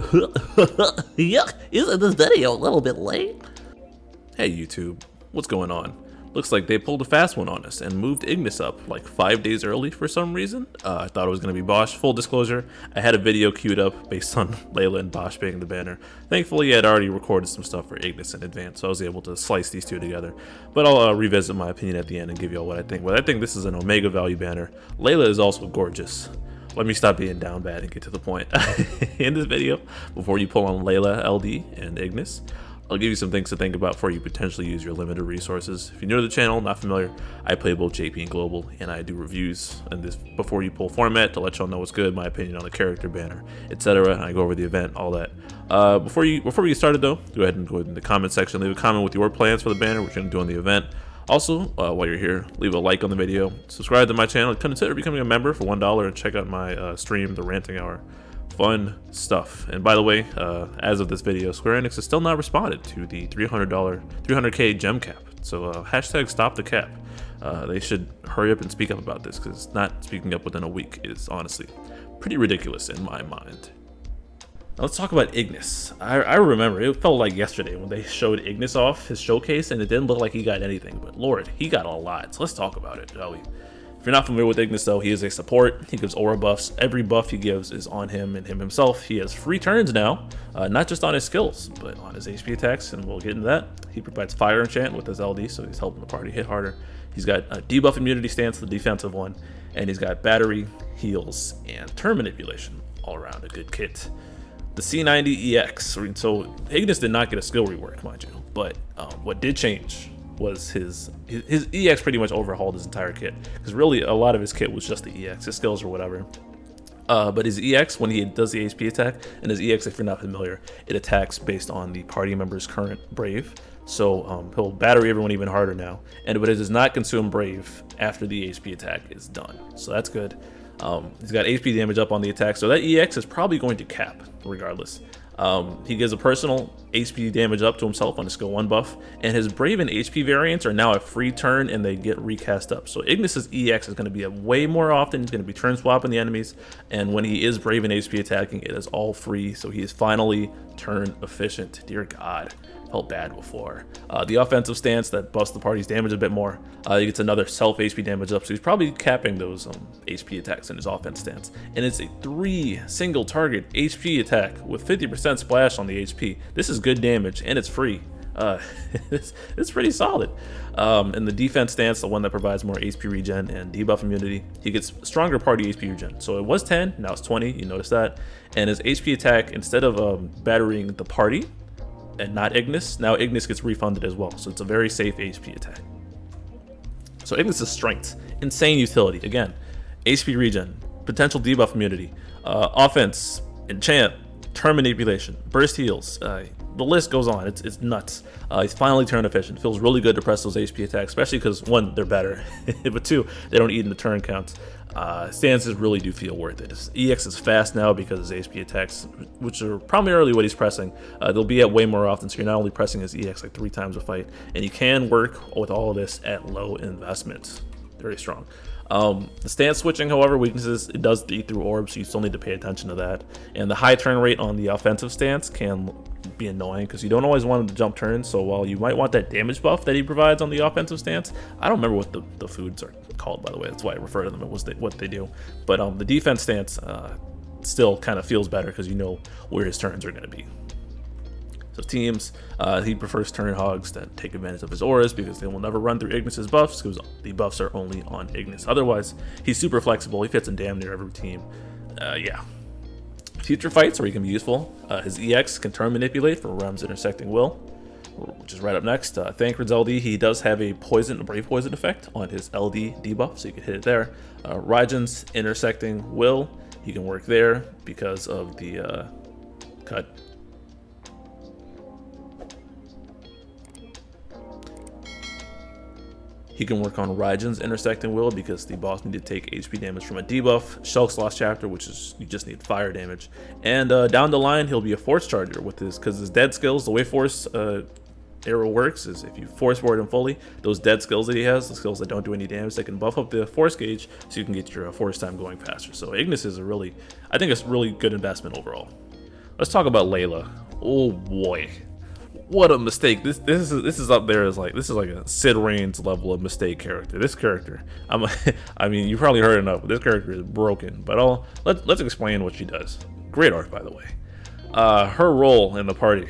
Yuck, isn't this video a little bit late? Hey YouTube, what's going on? Looks like they pulled a fast one on us and moved Ignis up like 5 days early for some reason. I thought it was going to be Bosch. Full disclosure, I had a video queued up based on Leila and Bosch being the banner. Thankfully, I had already recorded some stuff for Ignis in advance, so I was able to slice these two together. But I'll revisit my opinion at the end and give you all what I think. But I think this is an Omega value banner. Leila is also gorgeous. Let me stop being down bad and get to the point. In this video, before you pull on Leila, LD, and Ignis, I'll give you some things to think about before you potentially use your limited resources. If you're new to the channel, not familiar, I play both JP and Global, and I do reviews in this before you pull format to let y'all know what's good, my opinion on the character, banner, etc. And I go over the event, all that. Before we get started though, go ahead and go in the comment section, leave a comment with your plans for the banner, what you're gonna do on the event. Also, while you're here, leave a like on the video, subscribe to my channel, consider becoming a member for $1, and check out my stream, the Ranting Hour. Fun stuff. And by the way, as of this video, Square Enix has still not responded to the $300K gem cap. So hashtag stop the cap. They should hurry up and speak up about this, because not speaking up within a week is honestly pretty ridiculous in my mind. Now let's talk about Ignis. I remember, it felt like yesterday when they showed Ignis off his showcase and it didn't look like he got anything, but Lord, he got a lot. So let's talk about it, shall we? If you're not familiar with Ignis though, he is a support. He gives aura buffs. Every buff he gives is on him and him himself. He has free turns now, not just on his skills, but on his HP attacks, and we'll get into that. He provides fire enchant with his LD, so he's helping the party hit harder. He's got a debuff immunity stance, the defensive one, and he's got battery, heals, and turn manipulation. All around a good kit. The C90 EX, so Ignis did not get a skill rework, mind you, but what did change was his EX pretty much overhauled his entire kit, because really a lot of his kit was just the EX, his skills or whatever. But his EX, when he does the HP attack, and his EX, if you're not familiar, it attacks based on the party member's current Brave. So he'll battery everyone even harder now, but it does not consume Brave after the HP attack is done. So that's good. He's got HP damage up on the attack, so that EX is probably going to cap regardless. He gives a personal HP damage up to himself on his skill 1 buff, and his Brave and HP variants are now a free turn and they get recast up. So Ignis's EX is going to be way more often. He's going to be turn swapping the enemies, and when he is Brave and HP attacking, it is all free. So he is finally turn efficient. Dear God, felt bad before. The offensive stance that buffs the party's damage a bit more. He gets another self HP damage up, so he's probably capping those HP attacks in his offense stance. And it's a 3 single target HP attack with 50% splash on the HP. This is good damage and it's free. It's pretty solid. And the defense stance, the one that provides more HP regen and debuff immunity, he gets stronger party HP regen. So it was 10, now it's 20, you notice that. And his HP attack, instead of battering the party and not Ignis, now Ignis gets refunded as well. So it's a very safe HP attack. So Ignis' strength, insane utility. Again, HP regen, potential debuff immunity, offense, enchant, turn manipulation, burst heals. The list goes on. It's nuts. He's finally turn efficient. Feels really good to press those HP attacks, especially because 1, they're better, but 2, they don't eat in the turn counts. Stances really do feel worth it. His EX is fast now because his HP attacks, which are primarily what he's pressing, they'll be at way more often, so you're not only pressing his EX like 3 times a fight, and you can work with all of this at low investment. Very strong. The stance switching, however, weaknesses, it does eat through orbs, so you still need to pay attention to that. And the high turn rate on the offensive stance can be annoying because you don't always want him to jump turns. So while you might want that damage buff that he provides on the offensive stance, I don't remember what the foods are called, by the way. That's why I refer to them as what they do. But the defense stance still kind of feels better because you know where his turns are going to be. So teams, he prefers turn hogs that take advantage of his auras because they will never run through Ignis's buffs because the buffs are only on Ignis. Otherwise, he's super flexible. He fits in damn near every team. Yeah. Future fights where he can be useful. His EX can turn manipulate for realms intersecting will, which is right up next. Thancred's LD, he does have a brave poison effect on his LD debuff, so you can hit it there. Raijin's intersecting will, he can work there because of the cut. He can work on Raijin's intersecting will because the boss need to take HP damage from a debuff. Shulk's Lost Chapter, which is you just need fire damage. And down the line, he'll be a force charger with his, because his dead skills, the way force arrow works is if you force forward him fully, those dead skills that he has, the skills that don't do any damage, they can buff up the force gauge so you can get your force time going faster. So Ignis is I think it's a really good investment overall. Let's talk about Leila. Oh boy, what a mistake! This is up there as like this is like a Sid Reigns level of mistake character. This character, I mean, you probably heard enough, but this character is broken. But let's explain what she does. Great art, by the way. Her role in the party.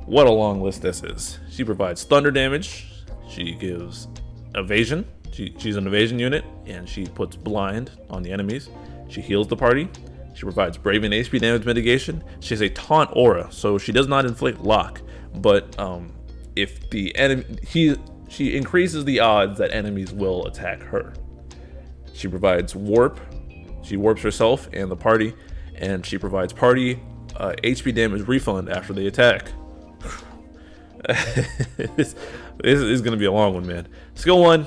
What a long list this is. She provides thunder damage. She gives evasion. She's an evasion unit, and she puts blind on the enemies. She heals the party. She provides brave and HP damage mitigation. She has a taunt aura, so she does not inflict lock, but if the enemy, she increases the odds that enemies will attack her. She provides warp. She warps herself and the party, and she provides party HP damage refund after they attack. This is going to be a long one, man. Skill 1,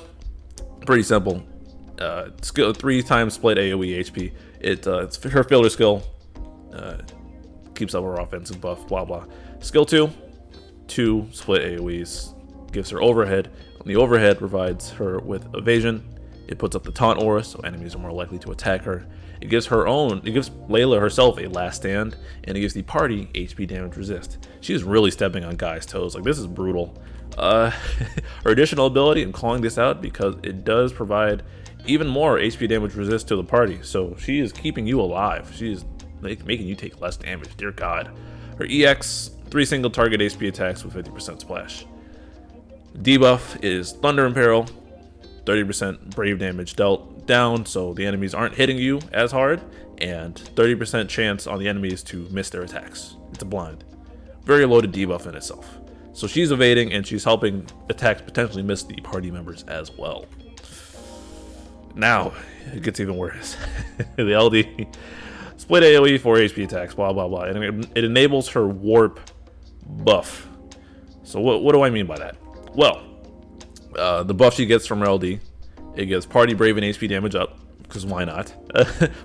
pretty simple. Skill 3 times split AoE HP. It's her filler skill. Keeps up her offensive buff, blah blah. Skill 2 split AoEs. Gives her overhead. The overhead provides her with evasion. It puts up the taunt aura, so enemies are more likely to attack her. It gives Leila herself a last stand, and it gives the party HP damage resist. She's really stepping on guys' toes. Like, this is brutal. Her additional ability, I'm calling this out because it does provide even more HP damage resist to the party. So she is keeping you alive. She is making you take less damage. Dear God. Her EX, 3 single target HP attacks with 50% splash. Debuff is Thunder Imperil, 30% brave damage dealt down, so the enemies aren't hitting you as hard, and 30% chance on the enemies to miss their attacks. It's a blind. Very loaded debuff in itself. So she's evading, and she's helping attacks potentially miss the party members as well. Now, it gets even worse. The LD, split AoE, 4 HP attacks, blah blah blah. And it enables her warp buff. So what do I mean by that? Well, the buff she gets from her LD, it gives party brave and HP damage up, because why not?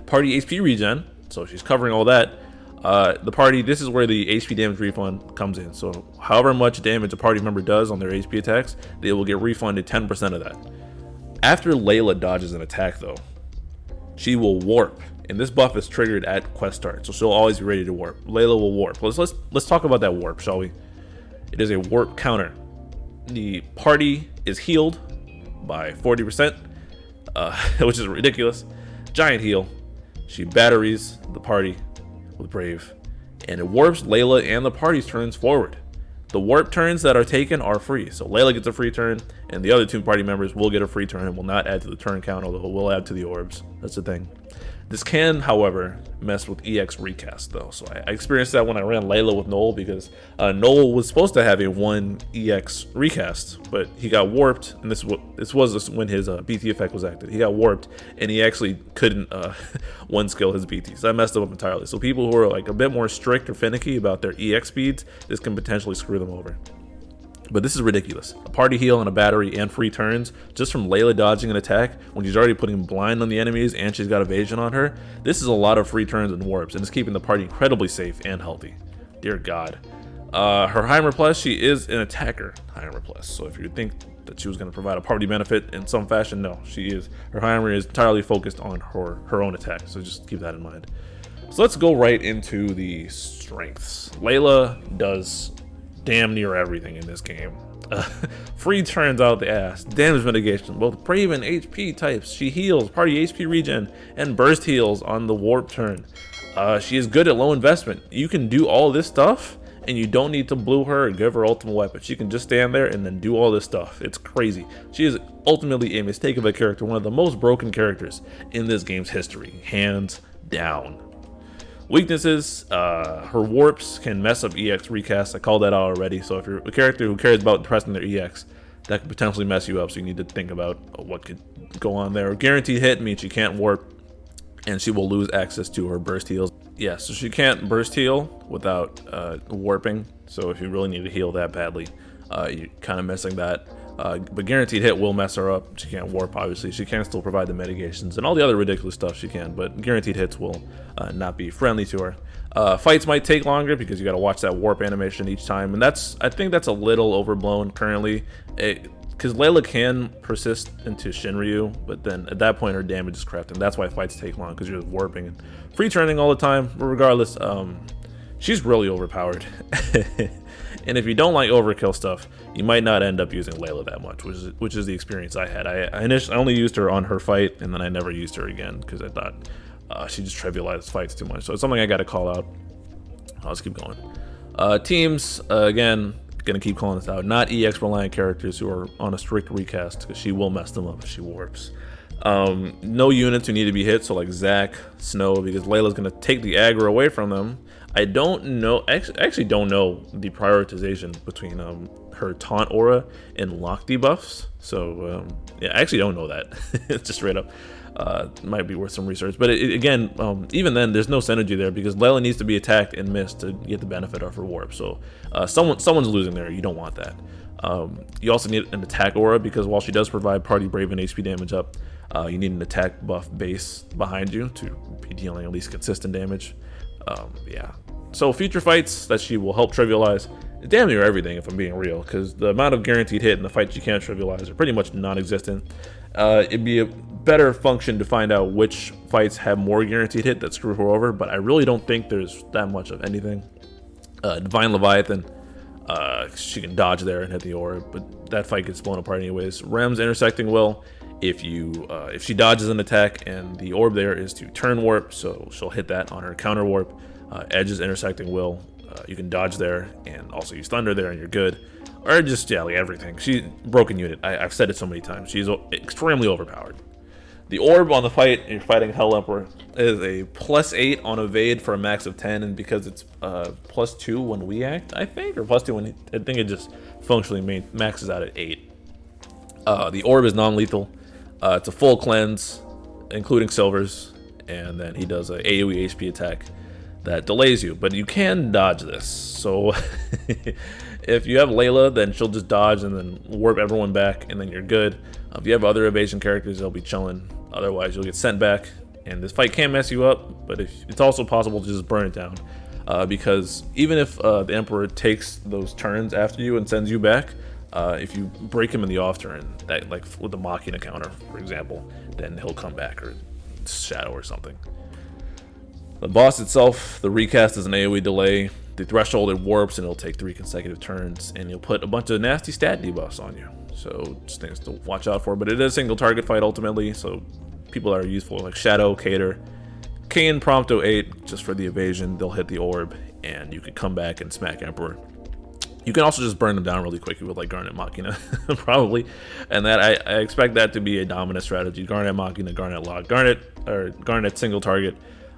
Party HP regen, so she's covering all that. The party, this is where the HP damage refund comes in. So however much damage a party member does on their HP attacks, they will get refunded 10% of that. After Leila dodges an attack though, she will warp, and this buff is triggered at quest start, so she'll always be ready to warp. Leila will warp. Let's talk about that warp, shall we? It is a warp counter. The party is healed by 40%, which is ridiculous. Giant heal. She batteries the party with brave, and it warps Leila and the party's turns forward. The warp turns that are taken are free, so Leila gets a free turn, and the other 2 party members will get a free turn and will not add to the turn count, although it will add to the orbs. That's the thing. This can, however, mess with EX recast though. So I experienced that when I ran Leila with Noel, because Noel was supposed to have a 1 EX recast, but he got warped, and this was when his BT effect was active. He got warped, and he actually couldn't 1 skill his BT, so I messed him up entirely. So people who are like a bit more strict or finicky about their EX speeds, this can potentially screw them over. But this is ridiculous. A party heal and a battery and free turns just from Leila dodging an attack when she's already putting blind on the enemies and she's got evasion on her. This is a lot of free turns and warps, and it's keeping the party incredibly safe and healthy. Dear God. Her Heimer Plus, she is an attacker Heimer Plus. So if you think that she was going to provide a party benefit in some fashion, no, she is. Her Heimer is entirely focused on her own attack, so just keep that in mind. So let's go right into the strengths. Leila does damn near everything in this game. Free turns out the ass, damage mitigation, both brave and HP types. She heals, party HP regen, and burst heals on the warp turn. She is good at low investment. You can do all this stuff, and you don't need to blue her or give her ultimate weapon. She can just stand there and then do all this stuff. It's crazy. She is ultimately a mistake of a character, one of the most broken characters in this game's history, hands down. Weaknesses, her warps can mess up EX recast. I called that out already. So if you're a character who cares about pressing their EX, that could potentially mess you up. So you need to think about what could go on there. Guaranteed hit means she can't warp, and she will lose access to her burst heals. Yeah, so she can't burst heal without warping. So if you really need to heal that badly, you're kind of missing that. But guaranteed hit will mess her up. She can't warp, obviously. She can still provide the mitigations and all the other ridiculous stuff she can, but guaranteed hits will not be friendly to her. Fights might take longer because you got to watch that warp animation each time, and I think that's a little overblown currently. Because Leila can persist into Shinryu, but then at that point her damage is crapped, and that's why fights take long, because you're just warping and free turning all the time. But regardless, she's really overpowered. And if you don't like overkill stuff, you might not end up using Leila that much, which is the experience I had. I only used her on her fight, and then I never used her again because I thought she just trivialized fights too much. So it's something I got to call out. Let's keep going. Teams, again, gonna keep calling this out. Not EX reliant characters who are on a strict recast because she will mess them up if she warps. No units who need to be hit, so like Zac, Snow, because Leila's gonna take the aggro away from them. I don't know, actually don't know the prioritization between her taunt aura and lock debuffs. So yeah, I actually don't know that. It's just straight up. Might be worth some research, but again, even then, there's no synergy there because Leila needs to be attacked and missed to get the benefit of her warp. So someone's losing there. You don't want that. You also need an attack aura because while she does provide party brave and HP damage up, you need an attack buff base behind you to be dealing at least consistent damage. Yeah. So future fights that she will help trivialize damn near everything, if I'm being real, because the amount of guaranteed hit in the fights you can't trivialize are pretty much non-existent. It'd be a better function to find out which fights have more guaranteed hit that screw her over, but I really don't think there's that much of anything. Divine Leviathan, she can dodge there and hit the orb, but that fight gets blown apart anyways. Rem's intersecting will, if she dodges an attack and the orb there is to turn warp, so she'll hit that on her counter warp. Edge's intersecting will, you can dodge there and also use thunder there and you're good. Or just, yeah, like everything. She's broken unit. I've said it so many times. She's extremely overpowered. The orb on the fight, you're fighting Hell Emperor, is a +8 on evade for a max of 10, and because it's +2 when we act, I think, or +2 when I think it just functionally maxes out at 8. The orb is non-lethal. It's a full cleanse, including silvers, and then he does a AoE HP attack that delays you, but you can dodge this. So if you have Leila, then she'll just dodge and then warp everyone back, and then you're good. If you have other evasion characters, they'll be chilling. Otherwise, you'll get sent back, and this fight can mess you up, but it's also possible to just burn it down. Because even if the Emperor takes those turns after you and sends you back, if you break him in the off turn, that, like with the Machina counter, for example, then he'll come back, or Shadow or something. The boss itself, the recast is an AoE delay. The threshold, it warps and it'll take 3 consecutive turns, and you'll put a bunch of nasty stat debuffs on you. So just things to watch out for, but it is a single target fight ultimately, so people that are useful like Shadow, Cater, Kayn, Prompto 8, just for the evasion, they'll hit the orb, and you can come back and smack Emperor. You can also just burn them down really quickly with like Garnet Machina, probably, and that I expect that to be a dominant strategy. Garnet Machina, Garnet Lock, Garnet single target,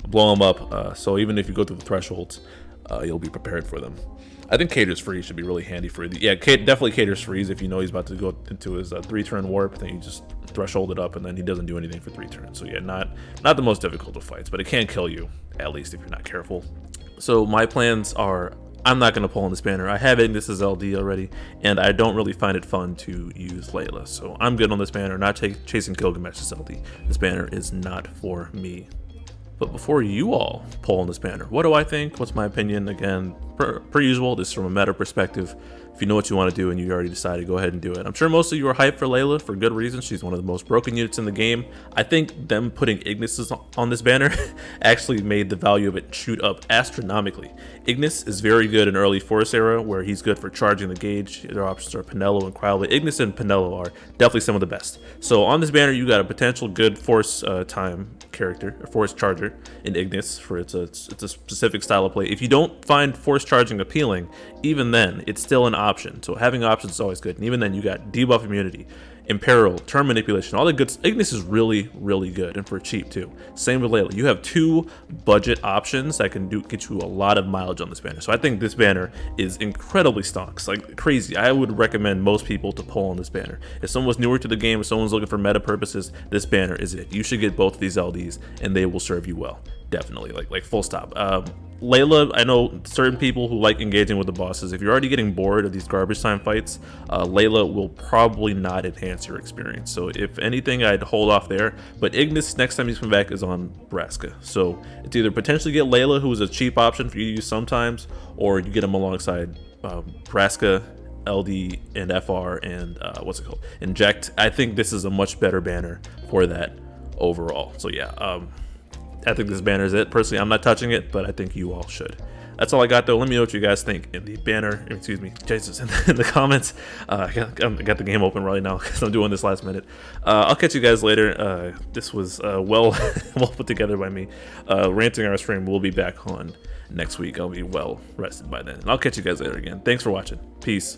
blow them up, so even if you go through the thresholds, you'll be prepared for them. I think Cater's Freeze should be really handy for you. Yeah, definitely Cater's Freeze if you know he's about to go into his 3-turn warp, then you just threshold it up and then he doesn't do anything for 3 turns. So yeah, not the most difficult of fights, but it can kill you, at least if you're not careful. So my plans are, I'm not going to pull on this banner. I have Ignis as LD already, and I don't really find it fun to use Leila. So I'm good on this banner, not chasing Gilgamesh as LD. This banner is not for me. But before you all poll on this banner, what do I think? What's my opinion? Again, per usual, this is from a meta perspective. If you know what you want to do and you already decided, go ahead and do it. I'm sure most of you are hyped for Leila for good reason. She's one of the most broken units in the game. I think them putting Ignis on this banner actually made the value of it shoot up astronomically. Ignis is very good in early Force era, where he's good for charging the gauge. Their options are Penelo and Cryo, but Ignis and Penelo are definitely some of the best. So on this banner, you got a potential good Force time character, or Force charger in Ignis for it's a specific style of play. If you don't find Force charging appealing, even then, it's still an option. So having options is always good. And even then, you got debuff immunity, Imperil, turn manipulation, all the good. Ignis is really, really good, and for cheap too. Same with Leila. You have 2 budget options that can get you a lot of mileage on this banner. So I think this banner is incredibly stonks, like crazy. I would recommend most people to pull on this banner. If someone's newer to the game, if someone's looking for meta purposes, this banner is it. You should get both of these LDs, and they will serve you well. Definitely, like full stop. Leila, I know certain people who like engaging with the bosses. If you're already getting bored of these garbage time fights, Leila will probably not enhance your experience. So if anything, I'd hold off there. But Ignis, next time he's coming back, is on Braska. So it's either potentially get Leila, who is a cheap option for you to use sometimes, or you get him alongside Braska, LD, and FR, and what's it called? Inject. I think this is a much better banner for that overall. So yeah, I think this banner is it. Personally, I'm not touching it, but I think you all should. That's all I got, though. Let me know what you guys think in the banner, excuse me, Jesus, in the comments. I got the game open right now because I'm doing this last minute. I'll catch you guys later. This was well put together by me. Ranting Hour stream will be back on next week. I'll be well rested by then. And I'll catch you guys later again. Thanks for watching. Peace.